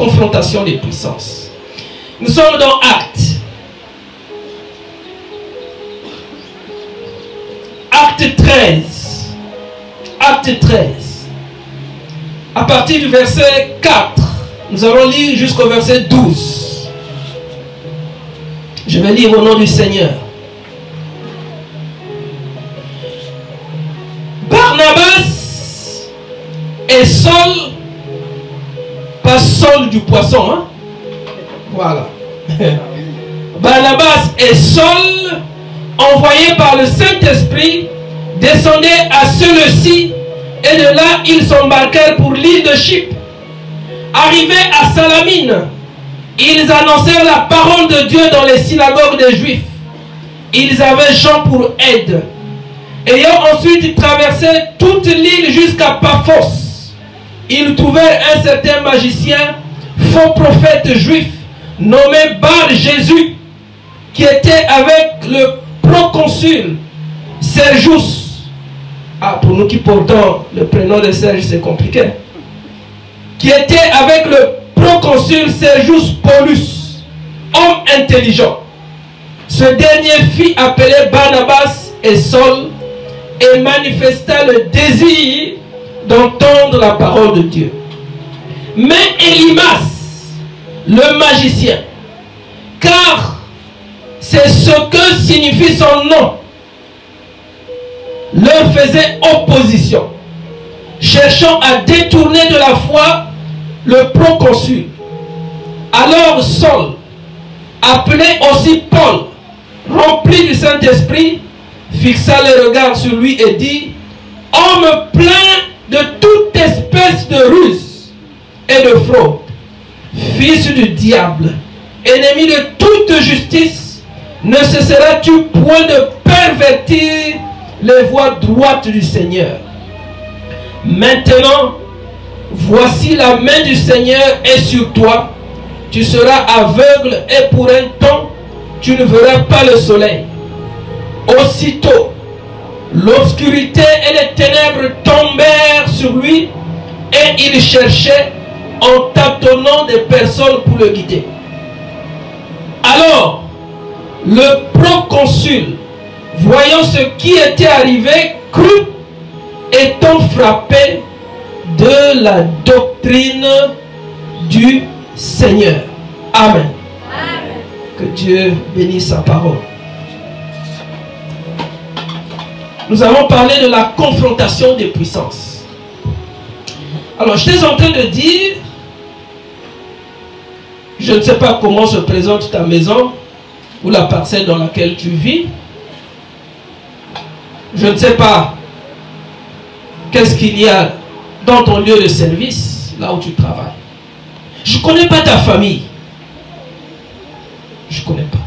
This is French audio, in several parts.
confrontation des puissances. Nous sommes dans Actes. Acte 13. Acte 13. À partir du verset 4, nous allons lire jusqu'au verset 12. Je vais lire au nom du Seigneur. Barnabas et Saul, pas Saul du poisson, hein? Voilà. Barnabas et Saul, envoyés par le Saint-Esprit, descendaient à Séleucie, et de là ils s'embarquèrent pour l'île de Chypre. Arrivés à Salamine, ils annoncèrent la parole de Dieu dans les synagogues des Juifs. Ils avaient Jean pour aide. Ayant ensuite traversé toute l'île jusqu'à Paphos, ils trouvèrent un certain magicien, faux prophète juif, nommé Bar-Jésus, qui était avec le proconsul Sergius. Ah, pour nous qui portons le prénom de Serge, c'est compliqué. Qui était avec le proconsul Sergius Paulus, homme intelligent. Ce dernier fit appeler Barnabas et Saul et manifesta le désir d'entendre la parole de Dieu. Mais Élymas, le magicien, car c'est ce que signifie son nom, leur faisait opposition, cherchant à détourner de la foi le proconsul. Alors Saul, appelé aussi Paul, rempli du Saint-Esprit, fixa les regards sur lui et dit: homme plein de toute espèce de ruse et de fraude, fils du diable, ennemi de toute justice, ne cesseras-tu point de pervertir les voies droites du Seigneur? Maintenant, voici la main du Seigneur est sur toi. Tu seras aveugle et pour un temps, tu ne verras pas le soleil. Aussitôt, l'obscurité et les ténèbres tombèrent sur lui et il cherchait en tâtonnant des personnes pour le guider. Alors, le proconsul, voyant ce qui était arrivé, crut, étant frappé de la doctrine du Seigneur. Amen. Amen. Que Dieu bénisse sa parole. Nous allons parler de la confrontation des puissances. Alors, j'étais en train de dire, je ne sais pas comment se présente ta maison ou la parcelle dans laquelle tu vis. Je ne sais pas qu'est-ce qu'il y a dans ton lieu de service, là où tu travailles. Je ne connais pas ta famille. Je ne connais pas.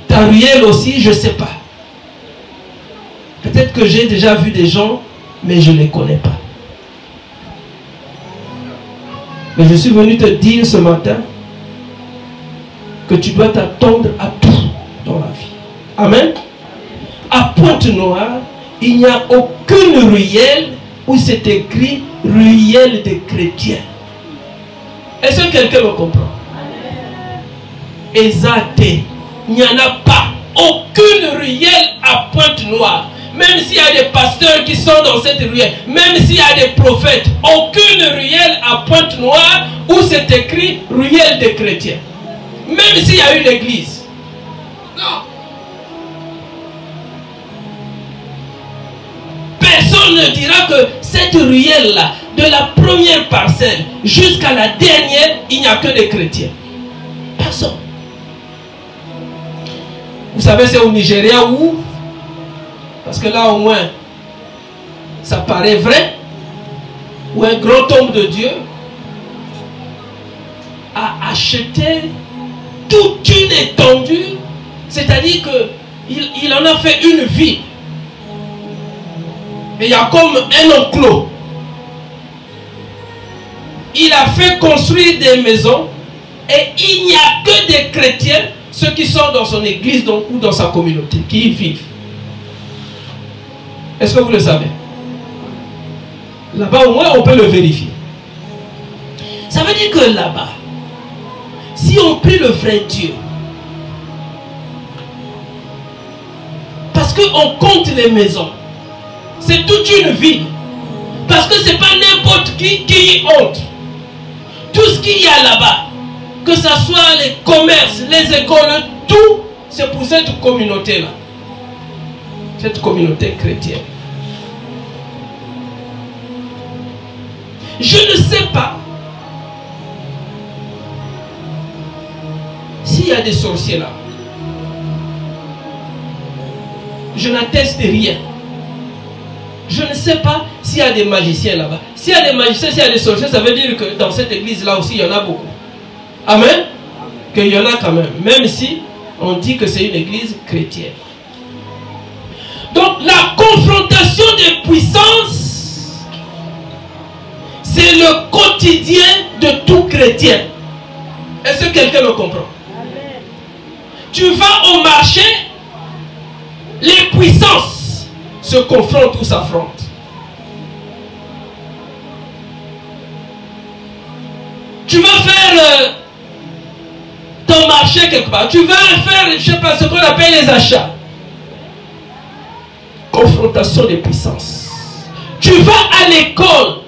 Ta ruelle aussi, je ne sais pas. Peut-être que j'ai déjà vu des gens, mais je ne les connais pas. Mais je suis venu te dire ce matin que tu dois t'attendre à tout dans la vie. Amen. À Pointe-Noire, il n'y a aucune ruelle où c'est écrit ruelle des chrétiens. Est-ce que quelqu'un me comprend? Exact. Il n'y en a pas. Aucune ruelle à Pointe-Noire. Même s'il y a des pasteurs qui sont dans cette ruelle, même s'il y a des prophètes, aucune ruelle à Pointe-Noire où c'est écrit ruelle des chrétiens. Même s'il y a une église. Non. Personne ne dira que cette ruelle-là, de la première parcelle jusqu'à la dernière, il n'y a que des chrétiens. Personne. Vous savez, c'est au Nigeria où, parce que là au moins, ça paraît vrai, où un grand homme de Dieu a acheté toute une étendue, c'est-à-dire qu'il en a fait une ville. Et il y a comme un enclos. Il a fait construire des maisons et il n'y a que des chrétiens, ceux qui sont dans son église ou dans sa communauté, qui y vivent. Est-ce que vous le savez? Là-bas au moins on peut le vérifier. Ça veut C'est-à-dire que là-bas, si on prie le vrai Dieu, parce qu'on compte les maisons, c'est toute une ville. Parce que c'est pas n'importe qui y entre. Tout ce qu'il y a là-bas, que ce soit les commerces, les écoles, tout, c'est pour cette communauté-là. Cette communauté chrétienne. Je ne sais pas s'il y a des sorciers là. Je n'atteste rien. Je ne sais pas s'il y a des magiciens là-bas. S'il y a des magiciens, s'il y a des sorciers, ça veut dire que dans cette église-là aussi, il y en a beaucoup. Amen. Qu'il y en a quand même. Même si on dit que c'est une église chrétienne. Donc la confrontation des puissances, c'est le quotidien de tout chrétien. Est-ce que quelqu'un me comprend? Amen. Tu vas au marché, les puissances se confrontent ou s'affrontent. Tu vas faire ton marché quelque part. Tu vas faire, je ne sais pas, ce qu'on appelle les achats. Confrontation des puissances. Tu vas à l'école.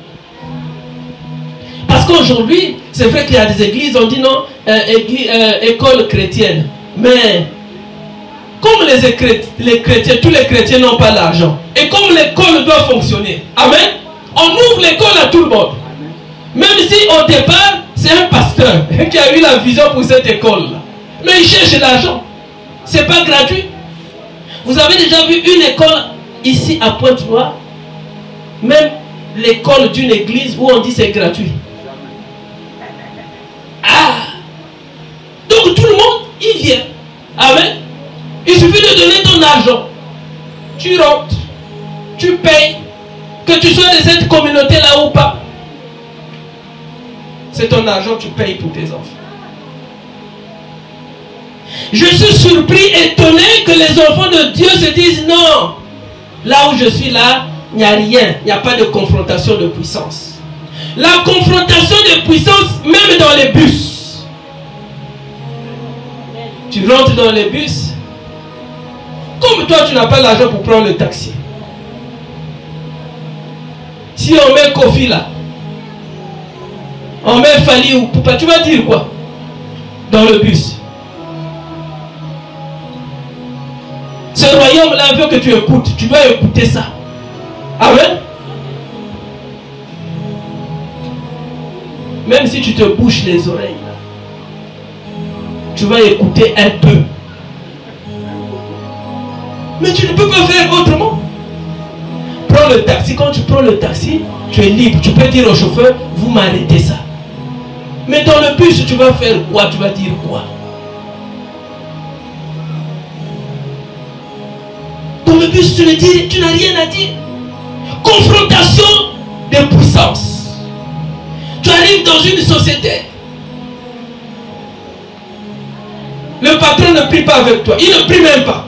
Parce qu'aujourd'hui, c'est vrai qu'il y a des églises, on dit non, école chrétienne. Mais comme les chrétiens, tous les chrétiens n'ont pas d'argent. Et comme l'école doit fonctionner, amen, on ouvre l'école à tout le monde. Même si au départ, c'est un pasteur qui a eu la vision pour cette école-là. Mais il cherche l'argent. Ce n'est pas gratuit. Vous avez déjà vu une école ici à Pointe-Noire? Même l'école d'une église où on dit c'est gratuit. Ah! Donc tout le monde, il vient. Amen. Il suffit de donner ton argent. Tu rentres. Tu payes. Que tu sois de cette communauté-là ou pas. C'est ton argent, tu payes pour tes enfants. Je suis surpris, étonné que les enfants de Dieu se disent non. Là où je suis là, il n'y a rien. Il n'y a pas de confrontation de puissance. La confrontation de puissance, même dans les bus. Tu rentres dans les bus. Comme toi, tu n'as pas l'argent pour prendre le taxi. Si on met Kofi là, on met Fali ou Poupa, tu vas dire quoi dans le bus? Ce royaume-là veut que tu écoutes. Tu dois écouter ça. Amen. Même si tu te bouches les oreilles, tu vas écouter un peu. Mais tu ne peux pas faire autrement. Prends le taxi. Quand tu prends le taxi, tu es libre. Tu peux dire au chauffeur, vous m'arrêtez ça. Mais dans le bus, tu vas faire quoi? Tu vas dire quoi? Dans le bus, tu n'as rien à dire. Confrontation des puissances. Tu arrives dans une société. Le patron ne prie pas avec toi. Il ne prie même pas.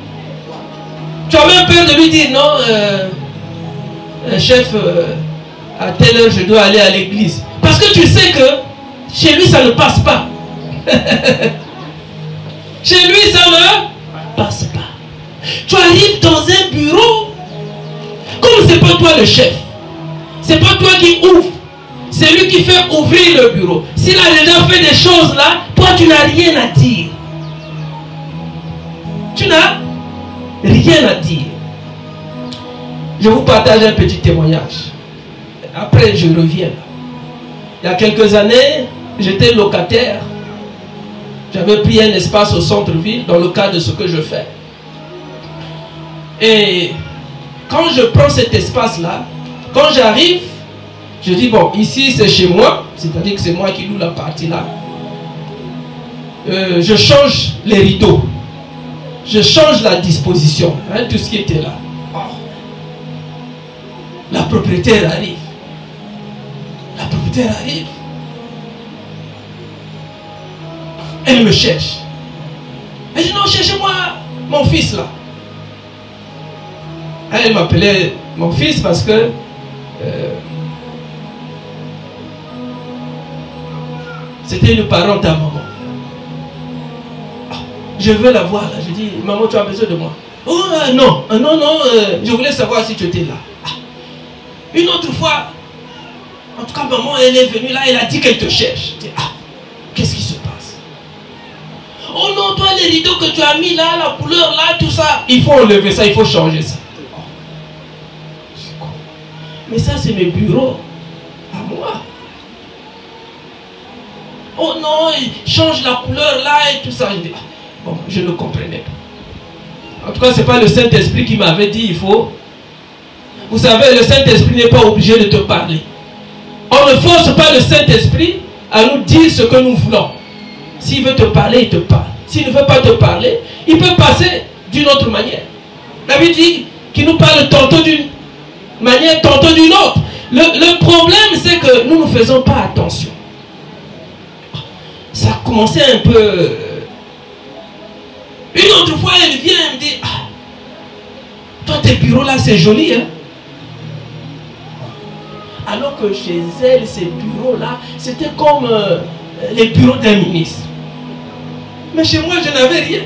Tu as même peur de lui dire non, chef, à telle heure je dois aller à l'église. Parce que tu sais que chez lui ça ne passe pas. Chez lui ça ne passe pas. Tu arrives dans un bureau, comme c'est pas toi le chef, c'est pas toi qui ouvre, c'est lui qui fait ouvrir le bureau. S'il a déjà fait des choses là, toi tu n'as rien à dire. Tu n'as rien à dire. Je vous partage un petit témoignage. Après je reviens. Il y a quelques années, j'étais locataire. J'avais pris un espace au centre-ville dans le cadre de ce que je fais. Et quand je prends cet espace-là, quand j'arrive, je dis bon, ici c'est chez moi, c'est-à-dire que c'est moi qui loue la partie là. Je change les rideaux. Je change la disposition, hein, tout ce qui était là. Oh. La propriétaire arrive. La propriétaire arrive. Elle me cherche. Elle dit non, cherchez-moi mon fils là. Elle m'appelait mon fils parce que C'était une parente à maman. Je veux la voir là. Je dis, maman, tu as besoin de moi. Oh non, je voulais savoir si tu étais là. Une autre fois, en tout cas, maman, elle est venue là, elle a dit qu'elle te cherche. Je dis, qu'est-ce qui se passe? Oh non, toi, les rideaux que tu as mis là, la couleur là, tout ça. Il faut enlever ça, il faut changer ça. Mais ça, c'est mes bureaux à moi. Oh non, il change la couleur là et tout ça. Je dis, bon, je ne comprenais pas. En tout cas, ce n'est pas le Saint-Esprit qui m'avait dit, il faut. Vous savez, le Saint-Esprit n'est pas obligé de te parler. On ne force pas le Saint-Esprit à nous dire ce que nous voulons. S'il veut te parler, il te parle. S'il ne veut pas te parler, il peut passer d'une autre manière. La Bible dit qu'il nous parle tantôt d'une manière, tantôt d'une autre. Le problème, c'est que nous ne faisons pas attention. Ça a commencé un peu... Une autre fois, elle vient et me dit, toi, tes bureaux là, c'est joli, hein? Alors que chez elle, ces bureaux-là, c'était comme les bureaux d'un ministre. Mais chez moi, je n'avais rien.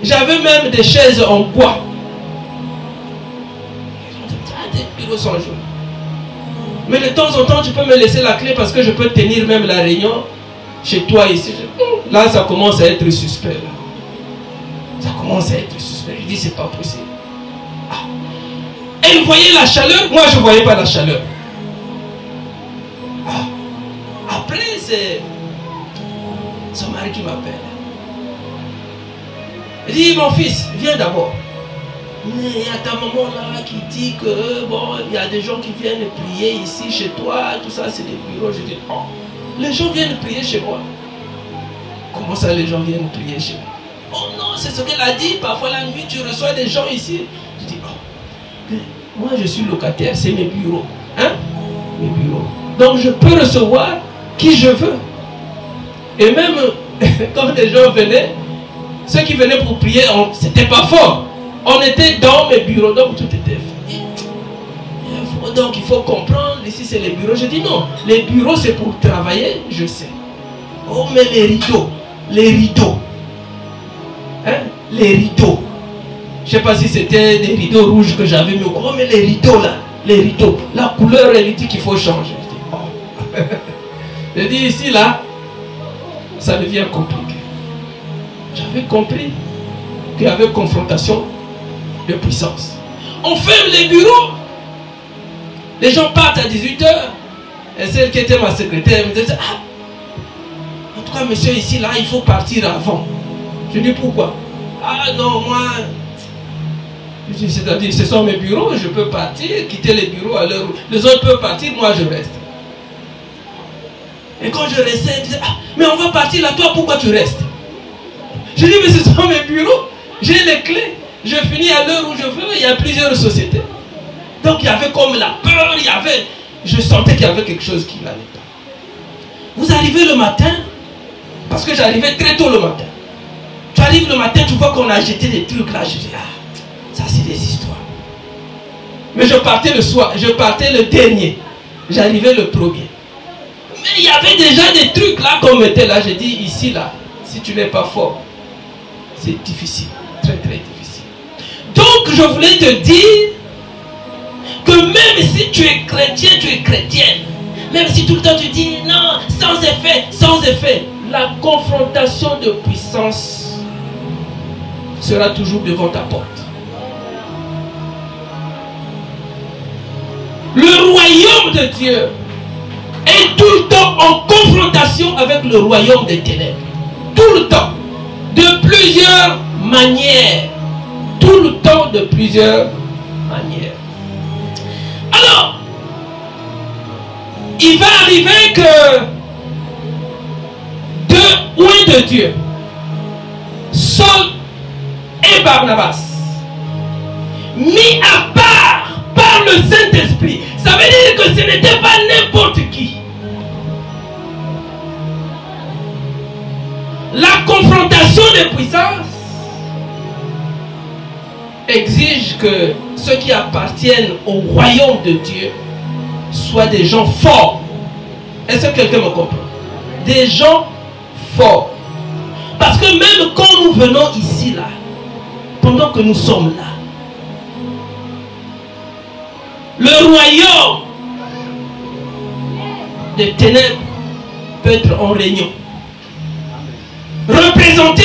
J'avais même des chaises en bois. Des bureaux sont jolis. Mais de temps en temps, tu peux me laisser la clé parce que je peux tenir même la réunion chez toi ici. Là, ça commence à être suspect. Là. Ça commence à être suspect. Je dis, c'est pas possible. Elle voyait la chaleur, moi je ne voyais pas la chaleur. Après, c'est son mari qui m'appelle. Il dit, mon fils, viens d'abord. Mais il y a ta maman là qui dit que bon, il y a des gens qui viennent prier ici chez toi, tout ça c'est des bureaux. Je dis, les gens viennent prier chez moi. Comment ça les gens viennent prier chez moi? Oh non, c'est ce qu'elle a dit, parfois la nuit tu reçois des gens ici. Je dis, moi je suis locataire, c'est mes bureaux. Hein? Mes bureaux. Donc je peux recevoir qui je veux. Et même quand les gens venaient, ceux qui venaient pour prier, c'était pas fort. On était dans mes bureaux, donc tout était fini. Donc il faut comprendre, ici c'est les bureaux. Je dis non, les bureaux c'est pour travailler, je sais. Oh mais les rideaux, hein? Les rideaux. Je ne sais pas si c'était des rideaux rouges que j'avais mis. Oh mais les rideaux là, les rideaux, la couleur elle dit qu'il faut changer. Je dis ici là, ça devient compliqué. J'avais compris qu'il y avait confrontation de puissance. On ferme les bureaux. Les gens partent à 18 h. Et celle qui était ma secrétaire me disait, en tout cas monsieur ici là, il faut partir avant. Je dis pourquoi? Ah non, moi, c'est-à-dire ce sont mes bureaux, je peux partir, quitter les bureaux à l'heure où les autres peuvent partir, moi je reste. Et quand je restais, elle disait, mais on va partir là, toi pourquoi tu restes? Je dis, mais ce sont mes bureaux, j'ai les clés, je finis à l'heure où je veux, il y a plusieurs sociétés. Donc il y avait comme la peur, je sentais qu'il y avait quelque chose qui n'allait pas. Vous arrivez le matin, parce que j'arrivais très tôt le matin. Tu arrives le matin, tu vois qu'on a jeté des trucs là, je dis, ça c'est des histoires. Mais je partais le soir, je partais le dernier, j'arrivais le premier. Mais il y avait déjà des trucs là qu'on mettait là, je dis, ici là, si tu n'es pas fort, c'est difficile, très très difficile. Donc je voulais te dire que même si tu es chrétien, tu es chrétienne. Même si tout le temps tu dis non, sans effet, la confrontation de puissance sera toujours devant ta porte. Le royaume de Dieu est tout le temps en confrontation avec le royaume des ténèbres. Tout le temps. De plusieurs manières. Tout le temps de plusieurs manières. Alors, il va arriver que deux oints de Dieu, Saul et Barnabas, mis à part par le Saint-Esprit, ça veut dire que ce n'était pas n'importe qui. La confrontation des puissances exige que ceux qui appartiennent au royaume de Dieu soient des gens forts. Est-ce que quelqu'un me comprend? des gens forts. Parce que même quand nous venons ici, là, pendant que nous sommes là, le royaume des ténèbres peut être en réunion, représenté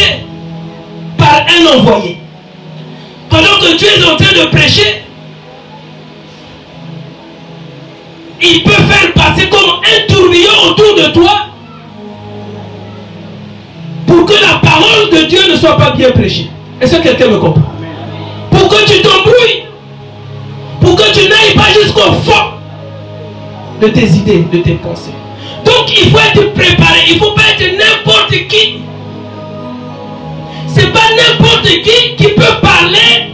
par un envoyé. Pendant que tu es en train de prêcher, il peut faire passer comme un tourbillon autour de toi pour que la parole de Dieu ne soit pas bien prêchée. Est-ce que quelqu'un me comprend? Pour que tu t'embrouilles, pour que tu n'ailles pas jusqu'au fond de tes idées, de tes pensées. Donc il faut être préparé, il ne faut pas être n'importe qui. C'est pas n'importe qui peut parler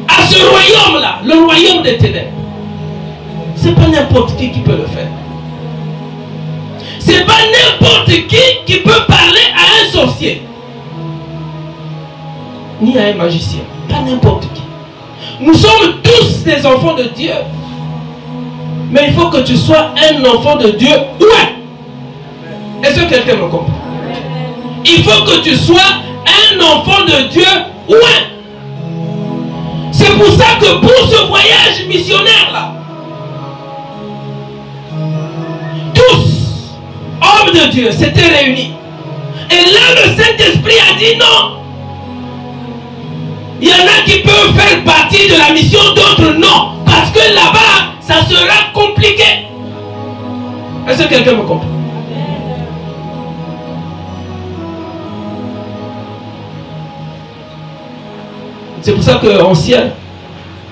à ce royaume-là, le royaume des ténèbres. C'est pas n'importe qui peut le faire. C'est pas n'importe qui peut parler à un sorcier. Ni à un magicien. Pas n'importe qui. Nous sommes tous des enfants de Dieu. Mais il faut que tu sois un enfant de Dieu. Ouais. Est-ce que quelqu'un me comprend? Il faut que tu sois un enfant de Dieu. Ouais. C'est pour ça que pour ce voyage missionnaire-là, tous, hommes de Dieu, s'étaient réunis. Et là, le Saint-Esprit a dit non. Il y en a qui peuvent faire partie de la mission, d'autres non. Parce que là-bas, ça sera compliqué. Est-ce que quelqu'un me comprend? C'est pour ça qu'en ciel,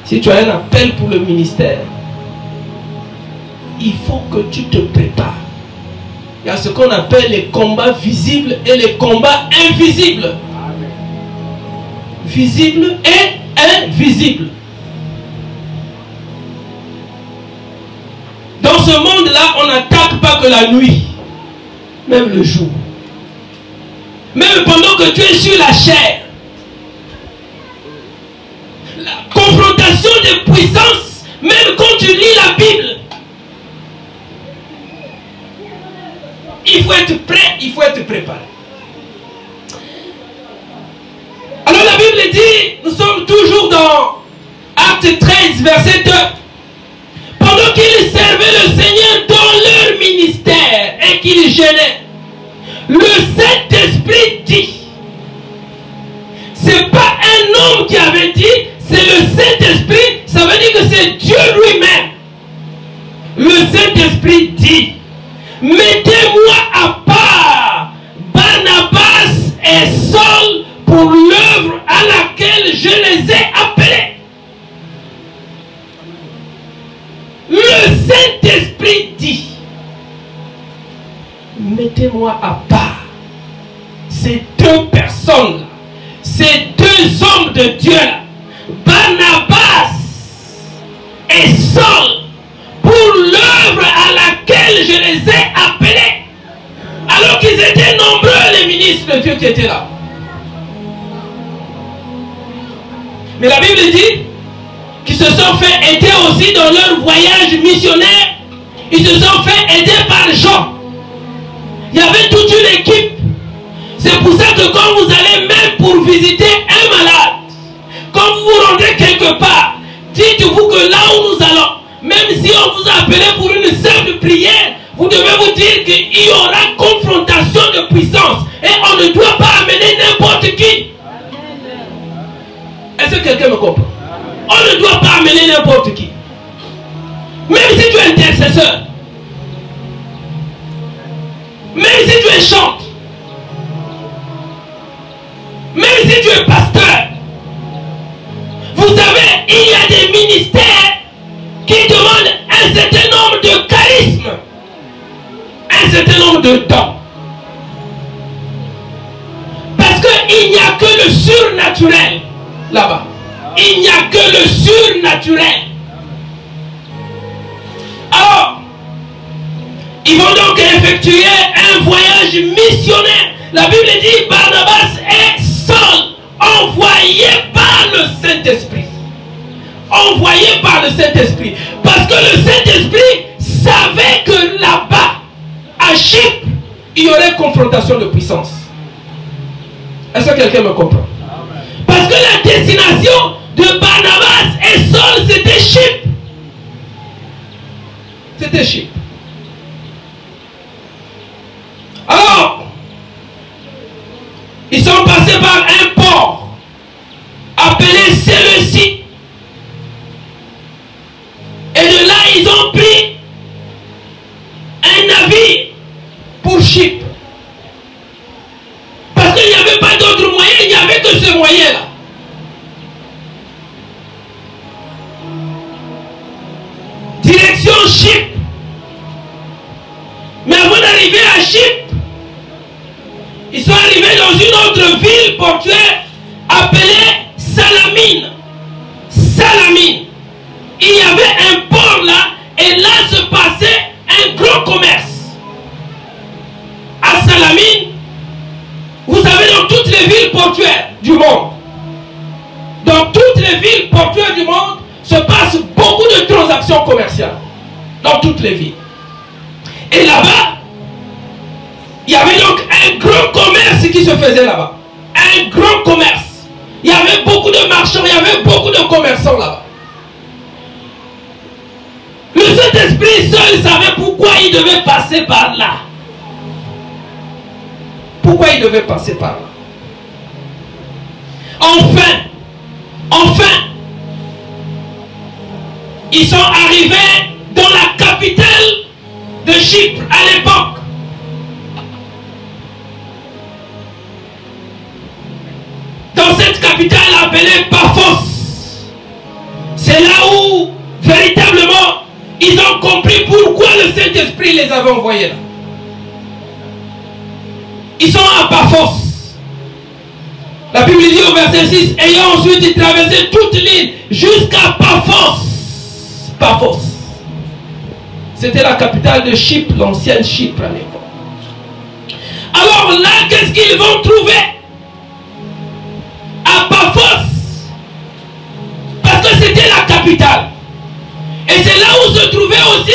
si tu as un appel pour le ministère, il faut que tu te prépares. Il y a ce qu'on appelle les combats visibles et les combats invisibles. Visibles et invisibles. Dans ce monde-là, on n'attaque pas que la nuit, même le jour. Même pendant que tu es sur la chair. La confrontation des puissances, même quand tu lis la Bible, il faut être prêt, il faut être préparé. Alors la Bible dit, nous sommes toujours dans Acte 13, verset 2. Pendant qu'ils servaient le Seigneur dans leur ministère et qu'ils jeûnaient, le Saint-Esprit dit, c'est pas un homme qui avait dit, c'est le Saint-Esprit, ça veut dire que c'est Dieu lui-même. Le Saint-Esprit dit, mettez-moi à part Barnabas et Saul pour l'œuvre à laquelle je les ai appelés. Le Saint-Esprit dit, mettez-moi à part ces deux personnes-là, ces deux hommes de Dieu-là, Barnabas et Saul, pour l'œuvre à laquelle je les ai appelés. Alors qu'ils étaient nombreux, les ministres de Dieu qui étaient là. Mais la Bible dit qu'ils se sont fait aider aussi dans leur voyage missionnaire. Ils se sont fait aider par Jean. Il y avait toute une équipe. C'est pour ça que quand vous allez même pour visiter un malade, quand vous vous rendez quelque part, dites-vous que là où nous allons, même si on vous a appelé pour une simple prière, vous devez vous dire qu'il y aura confrontation de puissance. Et on ne doit pas amener n'importe qui. Est-ce que quelqu'un me comprend? On ne doit pas amener n'importe qui. Même si tu es intercesseur, même si tu es chante, même si tu es pasteur, vous savez, il y a des ministères qui demandent un certain nombre de charismes, un certain nombre de dons. Parce qu'il n'y a que le surnaturel là-bas. Il n'y a que le surnaturel. Alors, ils vont donc effectuer un voyage missionnaire. La Bible dit Barnabas et Saul, envoyés par le Saint-Esprit. Envoyés par le Saint-Esprit. Parce que le Saint-Esprit savait que là-bas, à Chypre, il y aurait confrontation de puissance. Est-ce que quelqu'un me comprend? Parce que la destination de Barnabas et Saul, c'était Chypre. C'était Chypre. Alors, ils sont passés par un port appelé Séleucie. Et de là, ils ont pris un navire pour Chypre. Parce qu'il n'y avait pas d'autre moyen, il n'y avait que ce moyen-là. Direction Chypre. Mais avant d'arriver à Chypre, ils sont arrivés dans une autre ville portuaire appelée Salamine. Salamine. Il y avait un port là, et là se passait un grand commerce. À Salamine, vous savez, dans toutes les villes portuaires du monde, dans toutes les villes portuaires du monde, se passe beaucoup de transactions commerciales. Dans toutes les villes. Et là-bas, il y avait donc un grand commerce qui se faisait là-bas. Un grand commerce. Il y avait beaucoup de marchands, il y avait beaucoup de commerçants là-bas. Le Saint-Esprit seul savait pourquoi il devait passer par là. Pourquoi il devait passer par là. Enfin, ils sont arrivés dans la capitale de Chypre à l'époque. Dans cette capitale appelée Paphos. C'est là où, véritablement, ils ont compris pourquoi le Saint-Esprit les avait envoyés là. Ils sont à Paphos. La Bible dit au verset 6, ayant ensuite traversé toute l'île jusqu'à Paphos. Paphos. C'était la capitale de Chypre, l'ancienne Chypre à l'époque. Alors là, qu'est-ce qu'ils vont trouver? À Paphos. Parce que c'était la capitale. Et c'est là où se trouvait aussi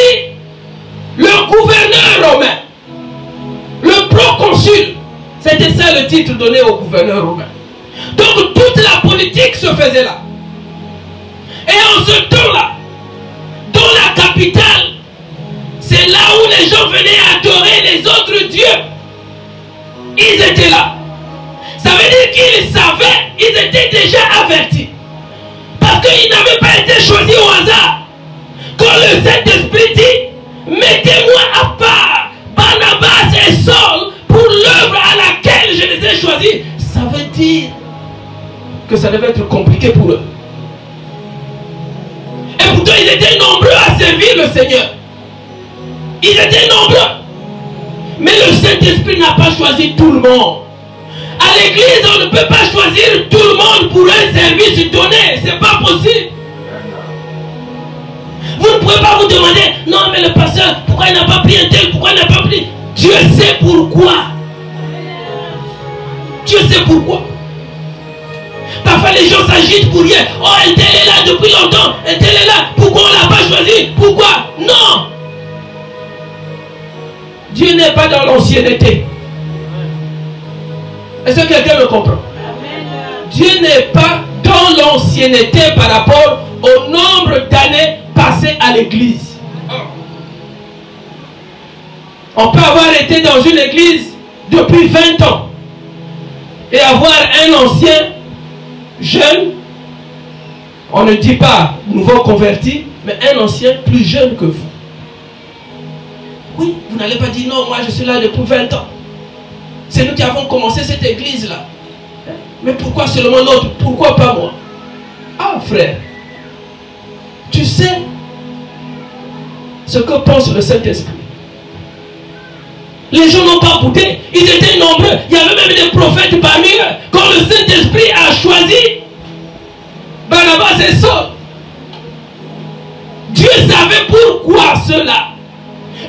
le gouverneur romain. Le proconsul. C'était ça le titre donné au gouverneur romain. Donc toute la politique se faisait là. Et en ce temps-là, dans la capitale, c'est là où les gens venaient adorer les autres dieux. Ils étaient là. Ça veut dire qu'ils savaient, ils étaient déjà avertis. Parce qu'ils n'avaient pas été choisis au hasard. Quand le Saint-Esprit dit, mettez-moi à part Barnabas et Saul pour l'œuvre à laquelle je les ai choisis, ça veut dire que ça devait être compliqué pour eux. Et pourtant ils étaient nombreux à servir le Seigneur. Ils étaient nombreux. Mais le Saint-Esprit n'a pas choisi tout le monde. À l'église, on ne peut pas choisir tout le monde pour un service donné. Ce n'est pas possible. Vous ne pouvez pas vous demander, non mais le pasteur, pourquoi il n'a pas pris un tel, pourquoi il n'a pas pris... Dieu sait pourquoi. Dieu sait pourquoi. Parfois les gens s'agitent pour rien. Oh, un tel est là depuis longtemps, un tel est là, pourquoi on ne l'a pas choisi? Pourquoi? Non. Dieu n'est pas dans l'ancienneté. Est-ce que quelqu'un me comprend? Dieu n'est pas dans l'ancienneté par rapport au nombre d'années passées à l'église. On peut avoir été dans une église depuis 20 ans et avoir un ancien jeune, on ne dit pas nouveau converti, mais un ancien plus jeune que vous. Oui, vous n'allez pas dire non, moi je suis là depuis 20 ans. C'est nous qui avons commencé cette église-là. Mais pourquoi seulement l'autre? Pourquoi pas moi? Ah frère, tu sais ce que pense le Saint-Esprit. Les gens n'ont pas boudé, ils étaient nombreux. Il y avait même des prophètes parmi eux. Quand le Saint-Esprit a choisi Barnabas et Saul, Dieu savait pourquoi cela.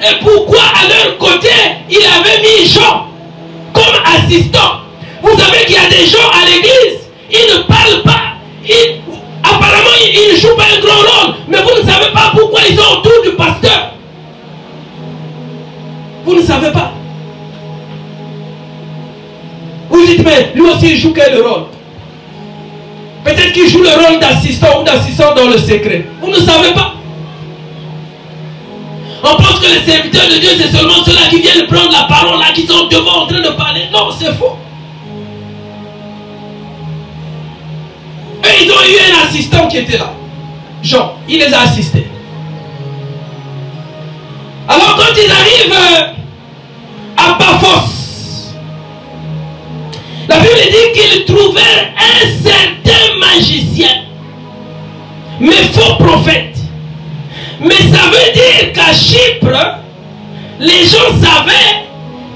Et pourquoi à leur côté, il avait mis Jean comme assistant. Vous savez qu'il y a des gens à l'église, ils ne parlent pas, apparemment ils ne jouent pas un grand rôle, mais vous ne savez pas pourquoi ils sont autour du pasteur. Vous ne savez pas. dites, mais lui aussi il joue quel rôle? Peut-être qu'il joue le rôle d'assistant ou d'assistant dans le secret. Vous ne savez pas. On pense que les serviteurs de Dieu, c'est seulement ceux-là qui viennent prendre la parole, là, qui sont devant en train de parler. Non, c'est faux. Et ils ont eu un assistant qui était là. Jean, il les a assistés. Alors quand ils arrivent à Paphos, la Bible dit qu'ils trouvèrent un certain magicien, mais faux prophète. Mais ça veut dire qu'à Chypre, les gens savaient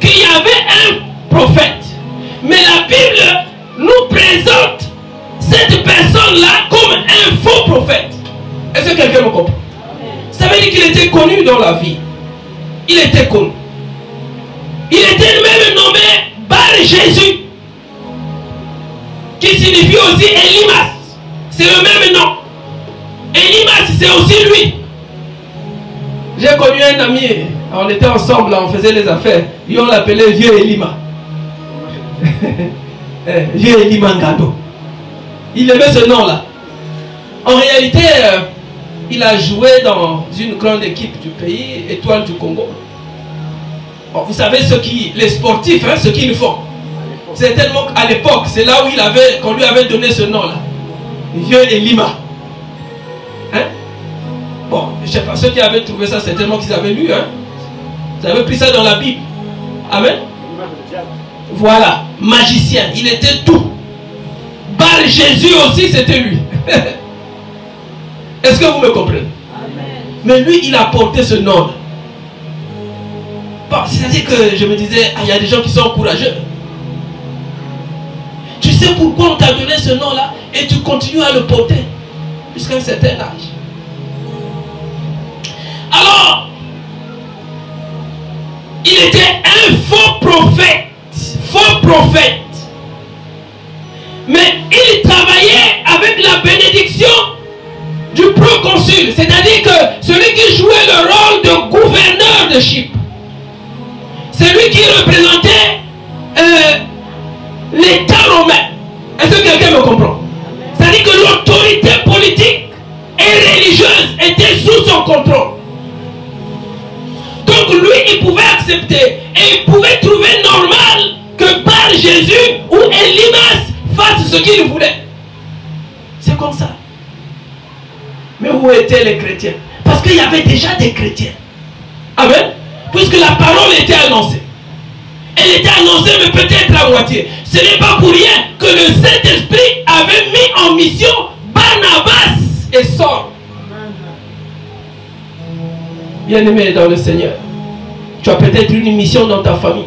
qu'il y avait un prophète. Mais la Bible nous présente cette personne-là comme un faux prophète. Est-ce que quelqu'un me comprend? Ça veut dire qu'il était connu dans la vie. Il était connu. Il était même nommé Bar Jésus, qui signifie aussi Elimas. C'est le même nom. Elimas, c'est aussi lui. J'ai connu un ami, on était ensemble, on faisait les affaires. Et on l'appelait Vieux Elima. Vieux Elima Ngado. Il aimait ce nom-là. En réalité, il a joué dans une grande équipe du pays, Étoile du Congo. Bon, vous savez les sportifs, hein, ce qu'ils font. C'est tellement qu'à l'époque, c'est là où qu'on lui avait donné ce nom-là. Vieux Elima. Hein? Bon, je ne sais pas, ceux qui avaient trouvé ça, c'est tellement qu'ils avaient lu. Hein? Ils avaient pris ça dans la Bible. Amen. Voilà, magicien, il était tout. Bar Jésus aussi, c'était lui. Est-ce que vous me comprenez? Amen. Mais lui, il a porté ce nom. Bon, c'est-à-dire que je me disais, il y a des gens qui sont courageux. Tu sais pourquoi on t'a donné ce nom-là et tu continues à le porter jusqu'à un certain âge. Alors, il était un faux prophète. Faux prophète. Mais il travaillait avec la bénédiction du proconsul. C'est-à-dire que celui qui jouait le rôle de gouverneur de Chypre. C'est lui qui représentait l'État romain. Est-ce que quelqu'un me comprend? C'est-à-dire que l'autorité politique et religieuse était sous son contrôle. Donc lui, il pouvait accepter et il pouvait trouver normal que par Jésus ou Elimas fasse ce qu'il voulait. C'est comme ça. Mais où étaient les chrétiens? Parce qu'il y avait déjà des chrétiens. Amen. Puisque la parole était annoncée. Elle était annoncée, mais peut-être à moitié. Ce n'est pas pour rien que le Saint-Esprit avait mis en mission Barnabas et Saul. Bien-aimé dans le Seigneur, tu as peut-être une mission dans ta famille.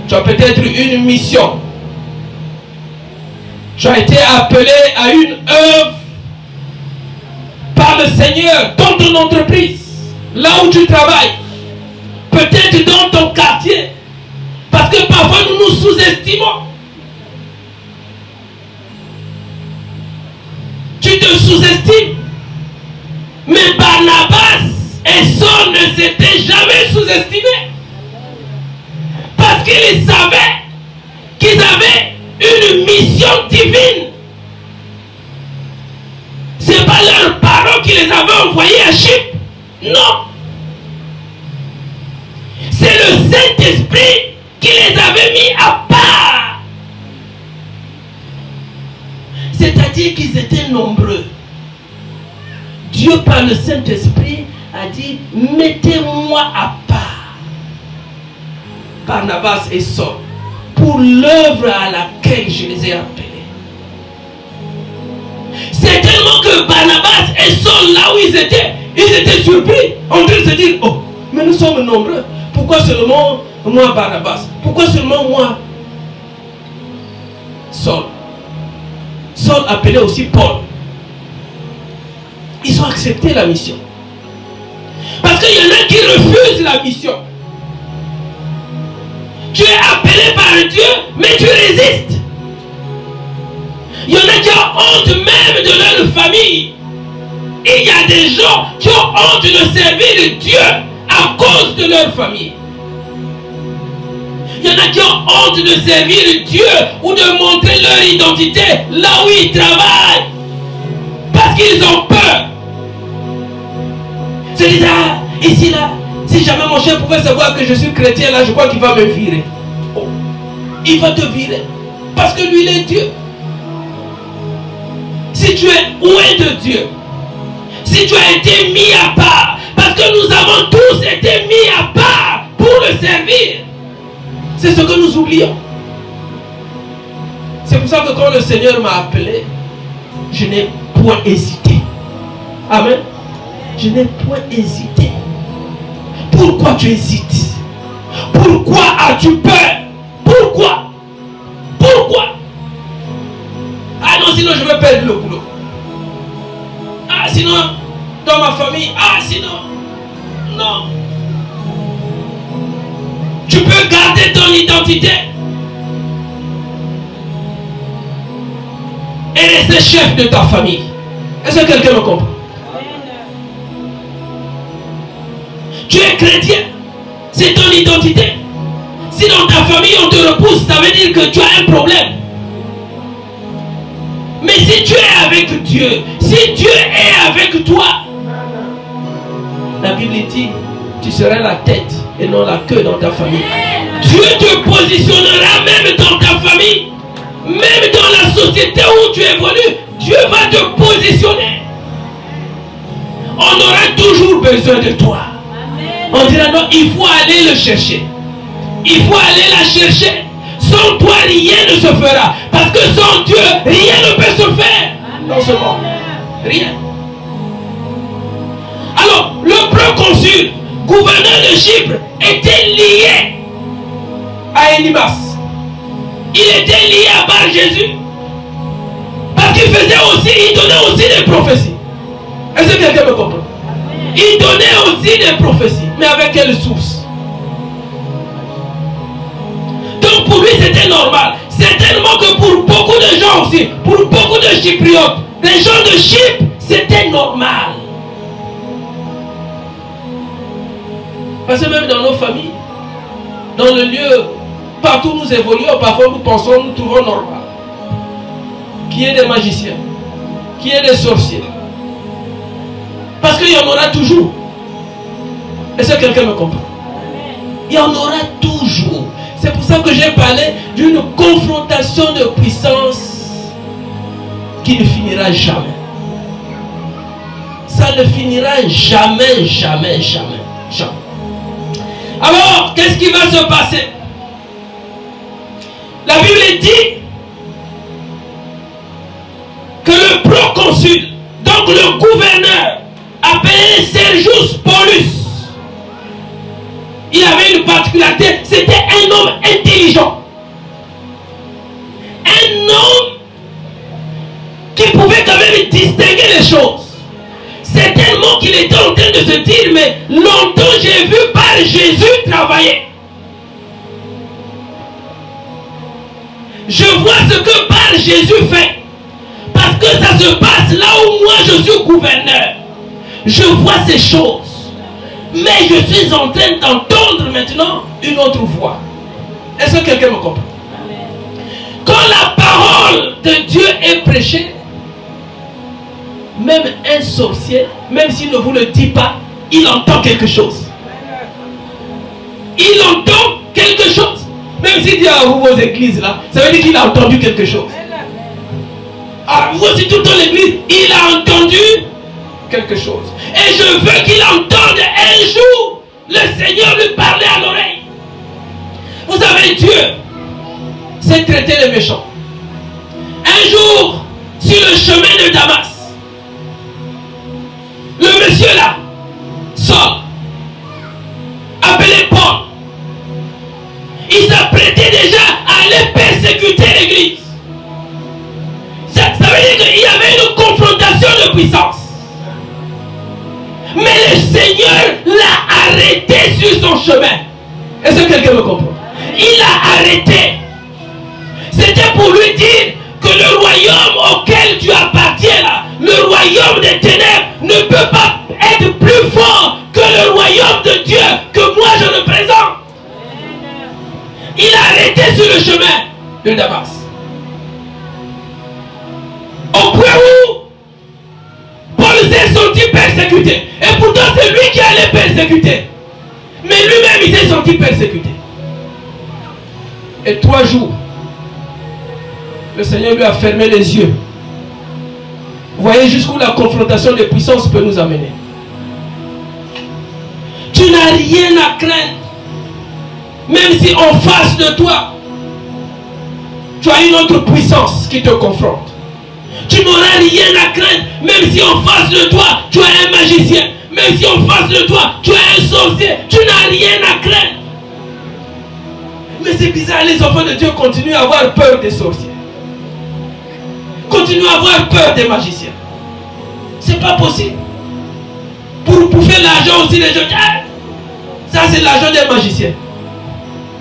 Tu as peut-être une mission. Tu as été appelé à une œuvre par le Seigneur dans ton entreprise, là où tu travailles, peut-être dans ton quartier, parce que parfois nous nous sous-estimons. Tu te sous-estimes. Mais Barnabas et Saul ne s'étaient jamais sous-estimés. Parce qu'ils savaient qu'ils avaient une mission divine. Ce n'est pas leurs parents qui les avaient envoyés à Chypre. Non. C'est le Saint-Esprit qui les avait mis à part. C'est-à-dire qu'ils étaient nombreux. Dieu, par le Saint-Esprit, a dit, mettez-moi à part Barnabas et Saul pour l'œuvre à laquelle je les ai appelés. C'est tellement que Barnabas et Saul, là où ils étaient surpris, en train de se dire, oh, mais nous sommes nombreux. Pourquoi seulement moi Barnabas? Pourquoi seulement moi Saul? Saul appelait aussi Paul. Ils ont accepté la mission. Parce qu'il y en a qui refusent la mission. Tu es appelé par Dieu, mais tu résistes. Il y en a qui ont honte même de leur famille. Et il y a des gens qui ont honte de servir Dieu à cause de leur famille. Il y en a qui ont honte de servir Dieu ou de montrer leur identité là où ils travaillent. Parce qu'ils ont peur. C'est dit, ah, ici là, si jamais mon chef pouvait savoir que je suis chrétien là, je crois qu'il va me virer. Oh. Il va te virer. Parce que lui, il est Dieu. Si tu es loin de Dieu, si tu as été mis à part, parce que nous avons tous été mis à part pour le servir, c'est ce que nous oublions. C'est pour ça que quand le Seigneur m'a appelé, je n'ai point hésité. Amen. Je n'ai point hésité. Pourquoi tu hésites? Pourquoi as-tu peur? Pourquoi? Pourquoi? Ah non, sinon je vais perdre le boulot. Ah sinon, dans ma famille, ah sinon, non. Tu peux garder ton identité et rester chef de ta famille. Est-ce que quelqu'un me comprend? Tu es chrétien, c'est ton identité. Si dans ta famille on te repousse, ça veut dire que tu as un problème. Mais si tu es avec Dieu, si Dieu est avec toi, la Bible dit, tu seras la tête et non la queue dans ta famille. Dieu te positionnera même dans ta famille, même dans la société où tu évolues. Dieu va te positionner. On aura toujours besoin de toi. On dira non, il faut aller le chercher. Il faut aller la chercher. Sans toi, rien ne se fera. Parce que sans Dieu, rien ne peut se faire dans ce monde. Rien. Alors, le proconsul, gouverneur de Chypre, était lié à Élymas. Il était lié à Bar Jésus. Parce qu'il faisait aussi, il donnait aussi des prophéties. Est-ce que quelqu'un me comprend? Il donnait aussi des prophéties. Mais avec quelle source? Donc pour lui c'était normal. Certainement que pour beaucoup de gens aussi, pour beaucoup de Chypriotes, des gens de Chypre, c'était normal. Parce que même dans nos familles, dans le lieu, partout où nous évoluons, parfois nous pensons, nous trouvons normal. Qu'il y ait des magiciens, qu'il y ait des sorciers. Parce qu'il y en aura toujours. Est-ce que quelqu'un me comprend? Il y en aura toujours. C'est pour ça que j'ai parlé d'une confrontation de puissance qui ne finira jamais. Ça ne finira jamais, jamais, jamais, jamais. Alors, qu'est-ce qui va se passer? La Bible dit que le proconsul, donc le gouverneur, appelé Sergius Paulus, il avait une particularité, c'était un homme intelligent. Un homme qui pouvait quand même distinguer les choses. Certainement qu'il était en train de se dire, mais longtemps j'ai vu par Jésus travailler. Je vois ce que par Jésus fait. Parce que ça se passe là où moi je suis gouverneur. Je vois ces choses. Mais je suis en train d'entendre maintenant une autre voix. Est-ce que quelqu'un me comprend? Quand la parole de Dieu est prêchée, même un sorcier, même s'il ne vous le dit pas, il entend quelque chose. Il entend quelque chose. Même s'il dit à vous vos églises là, ça veut dire qu'il a entendu quelque chose. Ah, vous aussi tout dans l'église, il a entendu quelque chose. Et je veux qu'il entende un jour le Seigneur lui parler à l'oreille. Vous savez, Dieu sait traiter les méchants. Un jour, sur le chemin de Damas, le monsieur là, Saul, appelé Paul, il s'apprêtait déjà à aller persécuter l'église. Ça veut dire qu'il y avait une confrontation de puissance. Mais le Seigneur l'a arrêté sur son chemin. Est-ce que quelqu'un me comprend? Il l'a arrêté. C'était pour lui dire que le royaume auquel tu appartiens là, le royaume des ténèbres, ne peut pas être plus fort que le royaume de Dieu que moi je représente. Il de Damas. Au point où Paul s'est senti persécuté. Et pourtant c'est lui qui allait persécuter. Mais lui-même il s'est senti persécuté. Et 3 jours, le Seigneur lui a fermé les yeux. Vous voyez jusqu'où la confrontation des puissances peut nous amener. Tu n'as rien à craindre. Même si en face de toi, tu as une autre puissance qui te confronte. Tu n'auras rien à craindre. Même si en face de toi, tu as un magicien. Même si en face de toi, tu as un sorcier. Tu n'as rien à craindre. Mais c'est bizarre, les enfants de Dieu continuent à avoir peur des sorciers. Continuent à avoir peur des magiciens. C'est pas possible. Pour faire l'argent aussi, les gens disent, ah, ça c'est l'argent des magiciens.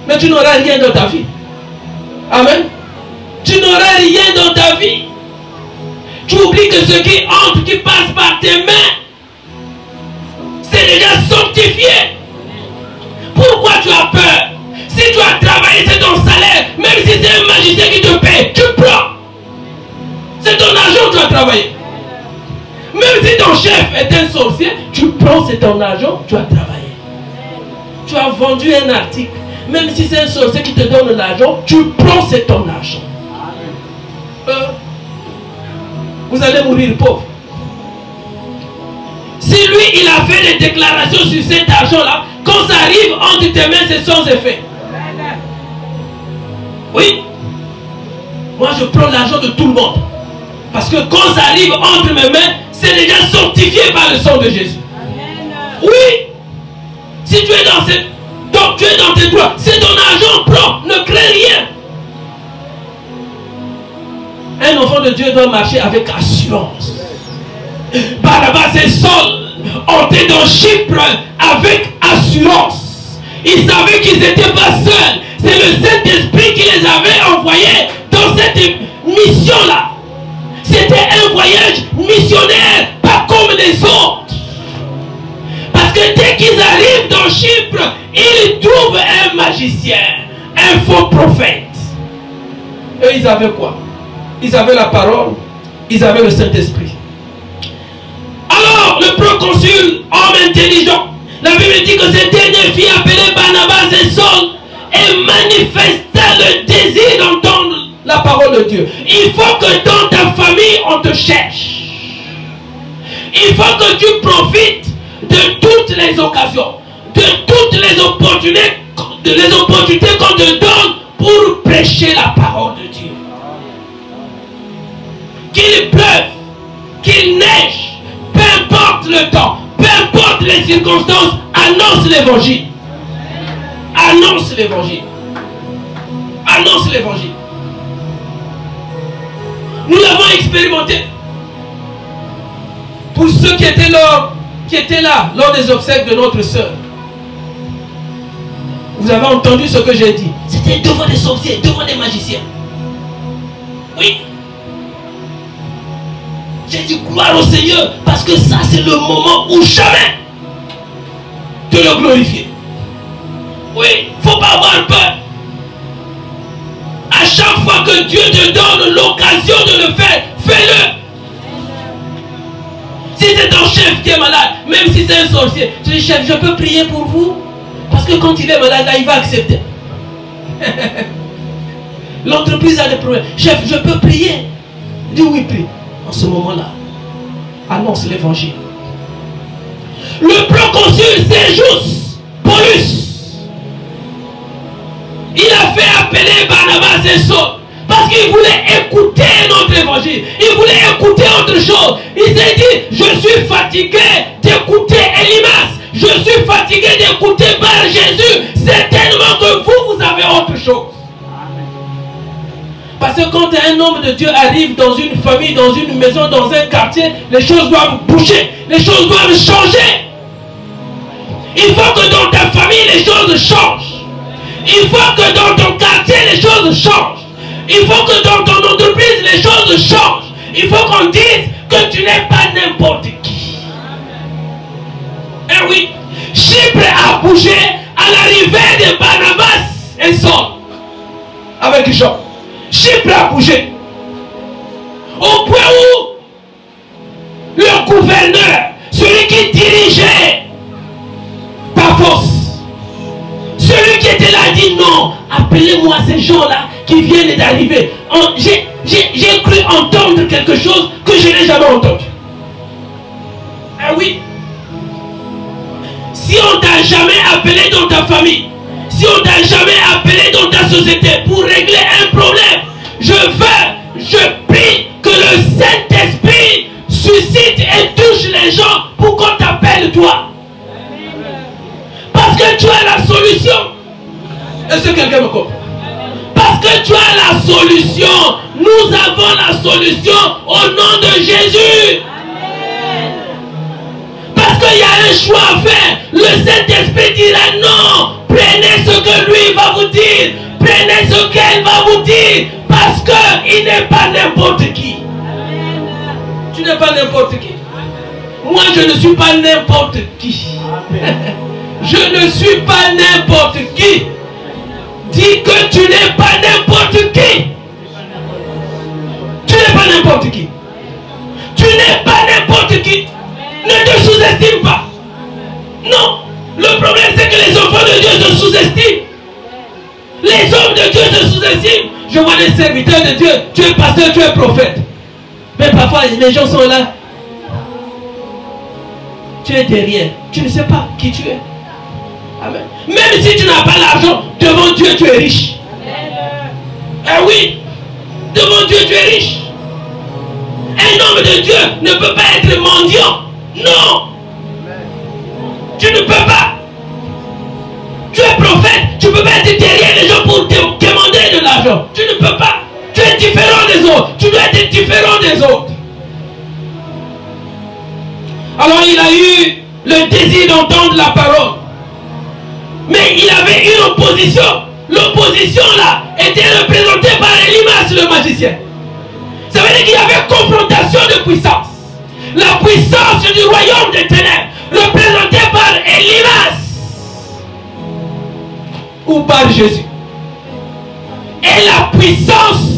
Mais tu n'auras rien dans ta vie. Amen. Tu n'auras rien dans ta vie. Tu oublies que ce qui entre, qui passe par tes mains, c'est déjà sanctifié. Pourquoi tu as peur? Si tu as travaillé, c'est ton salaire. Même si c'est un magicien qui te paye, tu prends. C'est ton argent que tu as travaillé. Même si ton chef est un sorcier, tu prends, c'est ton argent, tu as travaillé. Tu as vendu un article. Même si c'est un sorcier qui te donne l'argent, tu prends, c'est ton argent. Vous allez mourir pauvre. Si lui, il a fait des déclarations sur cet argent-là, quand ça arrive entre tes mains, c'est sans effet. Oui. Moi, je prends l'argent de tout le monde. Parce que quand ça arrive entre mes mains, c'est déjà sanctifié par le sang de Jésus. Oui. Si tu es dans cette... Donc tu es dans tes droits. C'est ton argent, prends. Ne crains rien. Un enfant de Dieu doit marcher avec assurance. Barnabas et Saul ont été dans Chypre avec assurance. Ils savaient qu'ils n'étaient pas seuls. C'est le Saint-Esprit qui les avait envoyés dans cette mission-là. C'était un voyage missionnaire, pas comme les autres. Parce que dès qu'ils arrivent dans Chypre, ils trouvent un magicien, un faux prophète. Eux, ils avaient quoi? Ils avaient la parole, ils avaient le Saint-Esprit. Alors, le proconsul, homme intelligent, la Bible dit que cette dernière fille appelée Barnabas et Saul et manifesta le désir d'entendre la parole de Dieu. Il faut que dans ta famille, on te cherche. Il faut que tu profites de toutes les occasions, de toutes les opportunités qu'on te donne pour prêcher la parole de Dieu. Qu'il pleuve, qu'il neige, peu importe le temps, peu importe les circonstances, annonce l'évangile. Annonce l'évangile. Annonce l'évangile. Nous l'avons expérimenté. Pour ceux qui étaient là lors des obsèques de notre sœur. Vous avez entendu ce que j'ai dit. C'était devant des sorciers, devant des magiciens. Oui. J'ai dit gloire au Seigneur parce que ça c'est le moment où jamais de le glorifier. Oui, il ne faut pas avoir peur. À chaque fois que Dieu te donne l'occasion de le faire, fais-le. Si c'est ton chef qui est malade, même si c'est un sorcier, tu dis chef, je peux prier pour vous? Parce que quand il est malade, là, il va accepter. L'entreprise a des problèmes. Chef, je peux prier? Dis oui, prie. En ce moment-là, annonce l'évangile. Le proconsul Sergius Paulus, il a fait appeler Barnabas et Saul parce qu'il voulait écouter notre évangile. Il voulait écouter autre chose. Il s'est dit, je suis fatigué d'écouter Elimas. Je suis fatigué d'écouter par Jésus. Certainement que vous avez autre chose. Parce que quand un homme de Dieu arrive dans une famille, dans une maison, dans un quartier, les choses doivent bouger. Les choses doivent changer. Il faut que dans ta famille, les choses changent. Il faut que dans ton quartier, les choses changent. Il faut que dans ton entreprise, les choses changent. Il faut qu'on dise que tu n'es pas n'importe qui. Eh oui, Chypre a bougé à l'arrivée de Barnabas et Saul avec Jean. Chypre a bougé. Au point où le gouverneur, celui qui dirigeait par force, celui qui était là dit non, appelez-moi ces gens-là qui viennent d'arriver. J'ai cru entendre quelque chose que je n'ai jamais entendu. Ah oui. Si on t'a jamais appelé dans ta famille, si on t'a jamais appelé dans ta société pour régler un problème, je prie que le Saint-Esprit suscite et touche les gens pour qu'on t'appelle toi. Parce que tu as la solution. Est-ce que quelqu'un me comprend? Parce que tu as la solution. Nous avons la solution au nom de Jésus. Parce qu'il y a un choix à faire. Le Saint-Esprit dira non. Prenez ce que lui va vous dire. Prenez ce qu'elle va vous dire. Parce qu'il n'est pas n'importe qui. Tu n'es pas n'importe qui. Moi, je ne suis pas n'importe qui. Je ne suis pas n'importe qui. Dis que tu n'es pas n'importe qui. Tu n'es pas n'importe qui. Tu n'es pas n'importe qui. Ne te sous-estime pas. Non. Le problème, c'est que les enfants de Dieu se sous-estiment. Les hommes de Dieu se sous-estiment. Je vois des serviteurs de Dieu. Tu es pasteur, tu es prophète. Mais parfois, les gens sont là. Tu es derrière. Tu ne sais pas qui tu es. Amen. Même si tu n'as pas l'argent, devant Dieu, tu es riche. Eh oui. Devant Dieu, tu es riche. Un homme de Dieu ne peut pas être mendiant. Non. Tu ne peux pas. Tu es prophète. Tu ne peux pas être derrière les gens pour te demander de l'argent. Tu ne peux pas. Tu es différent des autres. Tu dois être différent des autres. Alors il a eu le désir d'entendre la parole. Mais il avait une opposition. L'opposition là était représentée par Elimas le magicien. Ça veut dire qu'il y avait confrontation de puissance. La puissance du royaume des ténèbres représentée par Elimas ou par Jésus. Et la puissance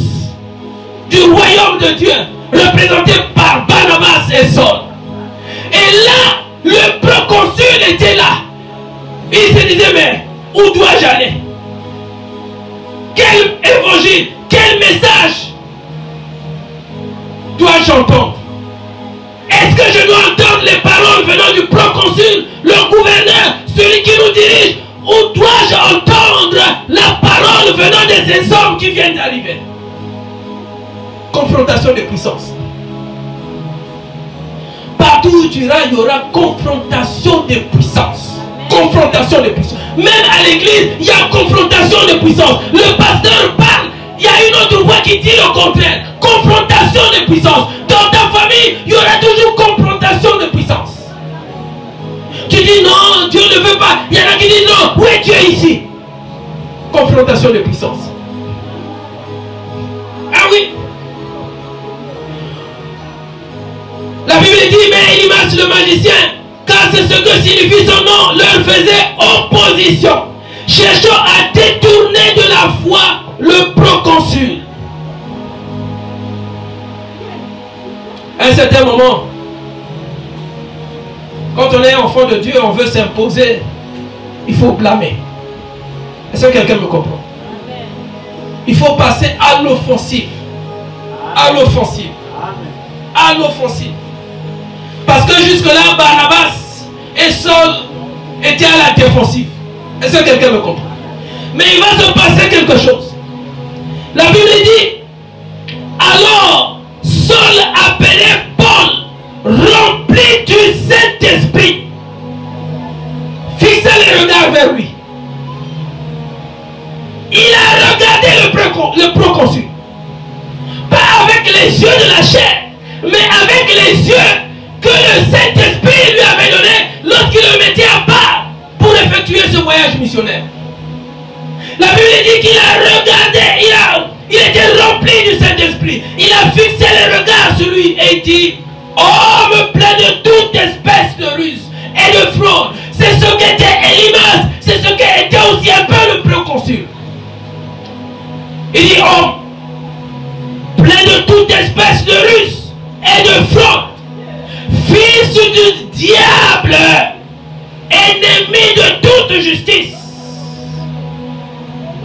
du royaume de Dieu représentée par Barnabas et Saul. Et là, le proconsul était là. Il se disait, mais où dois-je aller? Quel évangile, quel message dois-je entendre? Est-ce que je dois entendre les paroles venant du proconsul, le gouverneur, celui qui nous dirige? Ou dois-je entendre la parole venant des hommes qui viennent d'arriver? Confrontation de puissance. Partout où tu iras, il y aura confrontation de puissance. Confrontation de puissance. Même à l'église, il y a confrontation de puissance. Le pasteur parle, il y a une autre voix qui dit le contraire. Confrontation de puissance. Dans ta famille, il y aura toujours confrontation de puissance. Tu dis non, Dieu ne veut pas. Il y en a qui disent non, où est Dieu ici? Confrontation de puissance. Ah oui. La Bible dit, mais Elimas le magicien, car c'est ce que signifie son nom, leur faisait opposition, cherchant à détourner de la foi le proconsul. À un certain moment, quand on est enfant de Dieu, on veut s'imposer, il faut blâmer. Est-ce que quelqu'un me comprend? Il faut passer à l'offensive. À l'offensive. À l'offensive. Parce que jusque-là, Barnabas et Saul étaient à la défensive. Est-ce que quelqu'un me comprend? Mais il va se passer quelque chose. La Bible dit, alors Saul appelait Paul, rempli du Saint-Esprit, fixa les regards vers lui. Il a regardé le proconsul. Pas avec les yeux de la chair, mais avec les yeux que le Saint-Esprit lui avait donné lorsqu'il le mettait à part pour effectuer ce voyage missionnaire. La Bible dit qu'il a regardé, il était rempli du Saint-Esprit. Il a fixé les regards sur lui et il dit, homme plein de toute espèce de ruse et de fraude. C'est ce qu'était Elimas, c'est ce qu'était aussi un peu le proconsul. Il dit, homme, espèce de ruse et de fraude, fils du diable, ennemi de toute justice.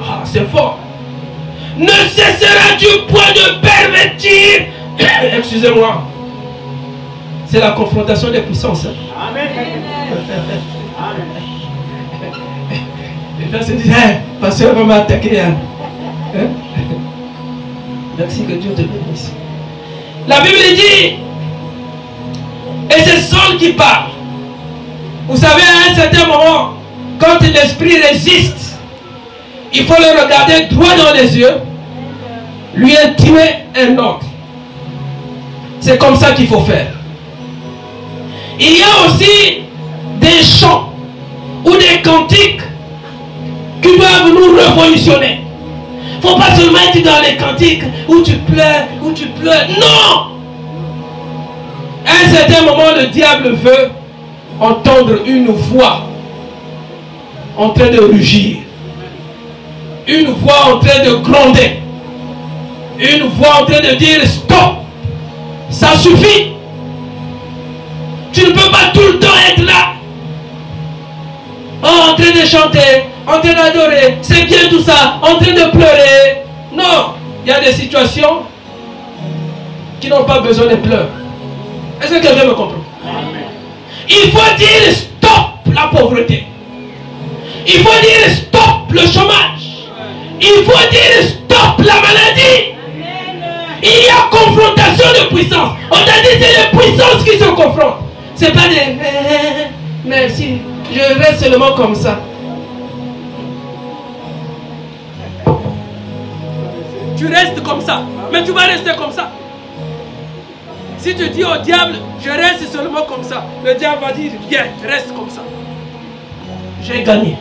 Ah, c'est fort. Ne cesseras-tu point de pervertir, excusez-moi, c'est la confrontation des puissances. Amen. Et là, c'est dit, hey, pasteur va m'attaquer. Hein? Merci, que Dieu te bénisse. La Bible dit, et c'est Saul qui parle. Vous savez, à un certain moment, quand l'esprit résiste, il faut le regarder droit dans les yeux, lui intimer un ordre. C'est comme ça qu'il faut faire. Il y a aussi des chants ou des cantiques qui doivent nous révolutionner. Il ne faut pas seulement être dans les cantiques où tu pleures, Non! À un certain moment, le diable veut entendre une voix en train de rugir. Une voix en train de gronder. Une voix en train de dire stop. Ça suffit. Tu ne peux pas tout le temps être là. Oh, en train de chanter, en train d'adorer, c'est bien tout ça, en train de pleurer. Non, il y a des situations qui n'ont pas besoin de pleurs. Est-ce que quelqu'un me comprend? Amen. Il faut dire stop la pauvreté. Il faut dire stop le chômage. Il faut dire stop la maladie. Il y a confrontation de puissance. On t'a dit c'est les puissances qui se confrontent. C'est pas des merci, je reste seulement comme ça. Tu restes comme ça, mais tu vas rester comme ça. Si tu dis au diable, je reste seulement comme ça, le diable va dire, viens, reste comme ça. J'ai gagné.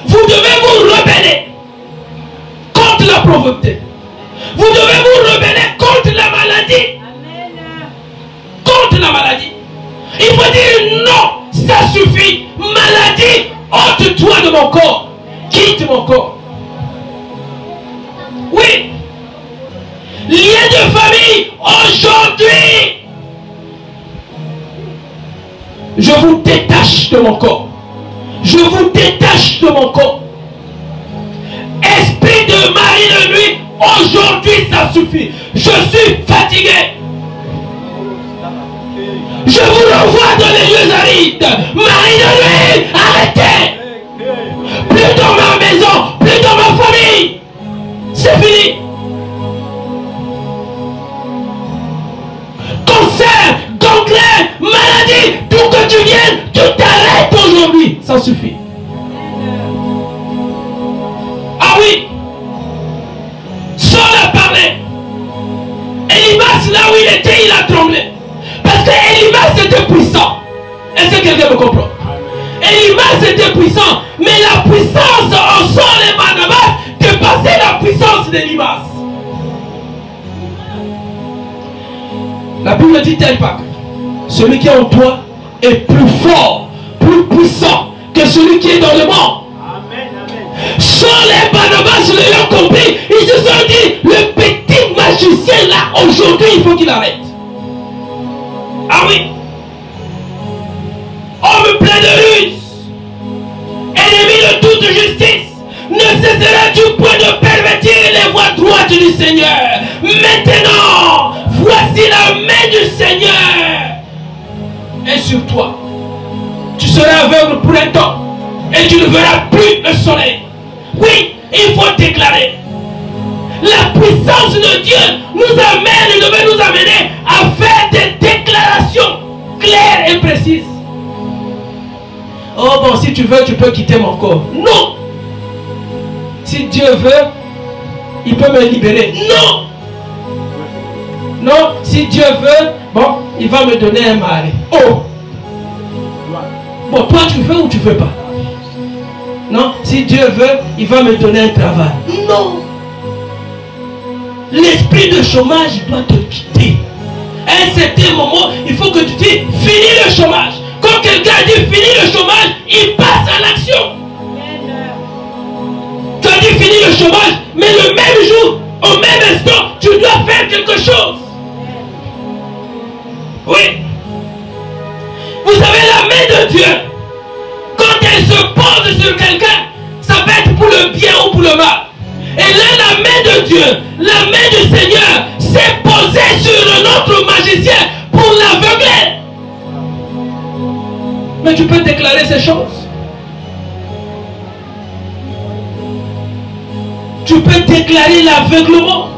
Vous devez vous rebeller contre la pauvreté. Vous devez vous rebeller contre la maladie. Contre la maladie. Il faut dire non, ça suffit. Maladie, ôte-toi de mon corps. Quitte mon corps. Oui. Lien de famille, aujourd'hui, je vous détache de mon corps. Je vous détache de mon corps. Esprit de mari de nuit, aujourd'hui ça suffit. Je suis fatigué. Je vous renvoie dans les lieux arides. Mari de nuit, arrêtez. Plus dans ma maison, plus dans ma famille. C'est fini. Cancer, gangrène, maladie, d'où que tu viennes, tu t'arrêtes aujourd'hui. Ça suffit. Ah oui. Saul a parlé. Elimas, là où il était, il a tremblé. Parce que Elimas était puissant. Est-ce que quelqu'un me comprend? Elimas était puissant. Mais la puissance en Saul et Barnabas dépassait la puissance d'Elimas. La Bible dit tel pas. Celui qui est en toi est plus fort, plus puissant que celui qui est dans le monde. Amen, amen. Saul et Barnabas l'ayant compris, ils se sont dit, le petit magicien là, aujourd'hui, il faut qu'il arrête. Ah oui. Homme plein de ruse, ennemi de toute justice, ne cesseras-tu point de pervertir les voies droites du Seigneur. Maintenant, voici la main du Seigneur est sur toi. Tu seras aveugle pour un temps et tu ne verras plus le soleil. Oui, il faut déclarer. La puissance de Dieu nous amène et devait nous amener à faire des déclarations claires et précises. Oh bon, si tu veux, tu peux quitter mon corps. Non. Si Dieu veut, il peut me libérer. Non. Non, si Dieu veut, bon, il va me donner un mari. Oh. Bon, toi tu veux ou tu veux pas? Non, si Dieu veut, il va me donner un travail. Non. L'esprit de chômage doit te quitter. À un certain moment, il faut que tu dises, finis le chômage. Quand quelqu'un dit fini le chômage, il passe à l'action. Tu as dit fini le chômage, mais le même jour, au même instant, tu dois faire quelque chose. Oui. Vous savez, la main de Dieu, quand elle se pose sur quelqu'un, ça peut être pour le bien ou pour le mal. Et là, la main de Dieu, la main du Seigneur s'est posée sur notre magicien pour l'aveugler. Mais tu peux déclarer ces choses. Tu peux déclarer l'aveuglement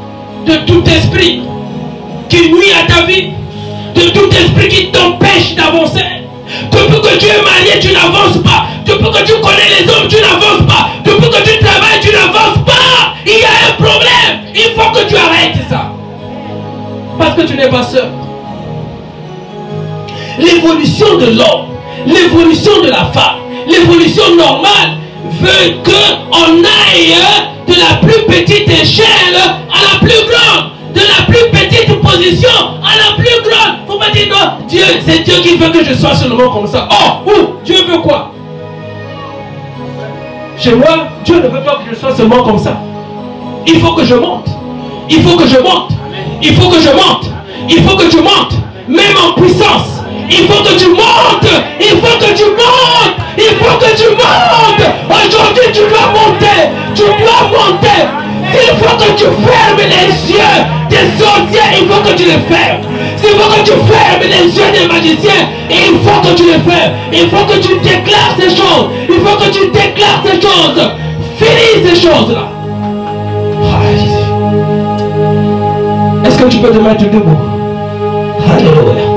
de tout esprit qui nuit à ta vie, de tout esprit qui t'empêche d'avancer. Depuis que tu es marié, tu n'avances pas. Depuis que tu connais les hommes, tu n'avances pas. Depuis que tu travailles, tu n'avances pas. Il y a un problème. Il faut que tu arrêtes ça. Parce que tu n'es pas seul. L'évolution de l'homme, l'évolution de la femme, l'évolution normale veut qu'on aille de la plus petite échelle à la plus grande. De la plus petite position à la plus grande. Il ne faut pas dire non, Dieu, c'est Dieu qui veut que je sois seulement comme ça. Oh, Dieu veut quoi? Chez moi, Dieu ne veut pas que je sois seulement comme ça. Il faut que je monte. Il faut que je monte. Il faut que je monte. Il faut que tu montes. Même en puissance. Il faut que tu montes. Il faut que tu montes. Il faut que tu montes. Aujourd'hui, tu dois monter. Tu dois monter. Il faut que tu fermes les yeux des sorciers. Il faut que tu les fermes. Il faut que tu fermes les yeux des magiciens. Et il faut que tu les fermes. Il faut que tu déclares ces choses. Il faut que tu déclares ces choses. Finis ces choses-là. Est-ce que tu peux te mettre debout? Alléluia.